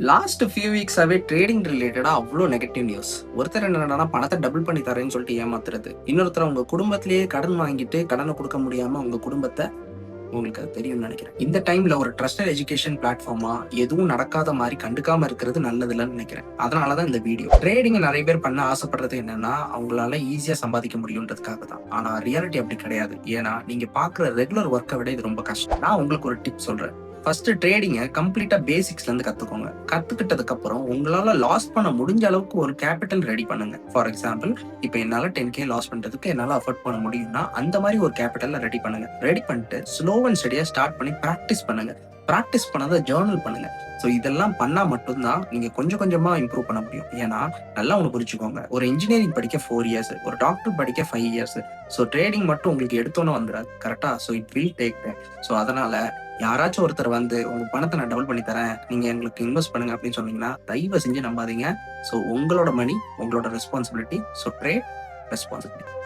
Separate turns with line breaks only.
Last few வீக்ஸாவே trading ரிலேட்டடா அவ்வளோ negative news. ஒருத்தர் என்னன்னா பணத்தை டபுள் பண்ணி தரேன்னு சொல்லிட்டு ஏமாத்துறது, இன்னொருத்தர் உங்க குடும்பத்திலேயே கடன் வாங்கிட்டு கடனை கொடுக்க முடியாம உங்க குடும்பத்தை, உங்களுக்கு அது தெரியும்னு நினைக்கிறேன். இந்த டைம்ல ஒரு ட்ரஸ்டட் எஜுகேஷன் பிளாட்ஃபார்மா எதுவும் நடக்காத மாதிரி கண்டுக்காம இருக்கிறது நல்லதில்லைன்னு நினைக்கிறேன். அதனாலதான் இந்த வீடியோ. ட்ரேடிங் நிறைய பேர் பண்ண ஆசைப்படுறது என்னன்னா அவங்களால ஈஸியா சம்பாதிக்க முடியுன்றதுக்காக தான். ஆனா ரியாலிட்டி அப்படி கிடையாது. ஏன்னா நீங்க பாக்குற ரெகுலர் ஒர்க்கை விட இது ரொம்ப கஷ்டம். நான் உங்களுக்கு ஒரு டிப் சொல்றேன். ஃபர்ஸ்ட் ட்ரேடிங்கை கம்ப்ளீட்டா பேசிக்ஸ்ல இருந்து கத்துக்கோங்க. கத்துக்கிட்டதுக்கு அப்புறம் உங்களால லாஸ் பண்ண முடிஞ்ச அளவுக்கு ஒரு கேபிட்டல் ரெடி பண்ணுங்க. ஃபார் எக்ஸாம்பிள், இப்போ என்னால 10K லாஸ் பண்றதுக்கு என்னால அஃபோர்ட் பண்ண முடியும்னா அந்த மாதிரி ஒரு கேபிட்டல் ரெடி பண்ணுங்க. ரெடி பண்ணிட்டு ஸ்லோ அண்ட் ஸ்டடியா ஸ்டார்ட் பண்ணி பிராக்டிஸ் பண்ணுங்க. பிராக்டிஸ் பண்ணாத ஜேர்னல் பண்ணுங்க. ஸோ இதெல்லாம் பண்ணா மட்டும்தான் நீங்க கொஞ்சம் கொஞ்சமா இம்ப்ரூவ் பண்ண முடியும். ஏன்னா நல்லா ஒன்று புரிச்சுக்கோங்க, ஒரு இன்ஜினியரிங் படிக்க 4 இயர்ஸ், ஒரு டாக்டர் படிக்க 5 இயர்ஸ். ஸோ ட்ரேடிங் மட்டும் உங்களுக்கு எடுத்தோன்னு வந்துடாது, கரெக்டா? So it will take time. So அதனால யாராச்சும் ஒருத்தர் வந்து உங்க பணத்தை நான் டபுள் பண்ணி தரேன், நீங்க எங்களுக்கு இன்வெஸ்ட் பண்ணுங்க அப்படின்னு சொன்னீங்கன்னா தயவு செஞ்சு நம்பாதீங்க. ஸோ உங்களோட மணி உங்களோட ரெஸ்பான்சிபிலிட்டி. So trade responsibility.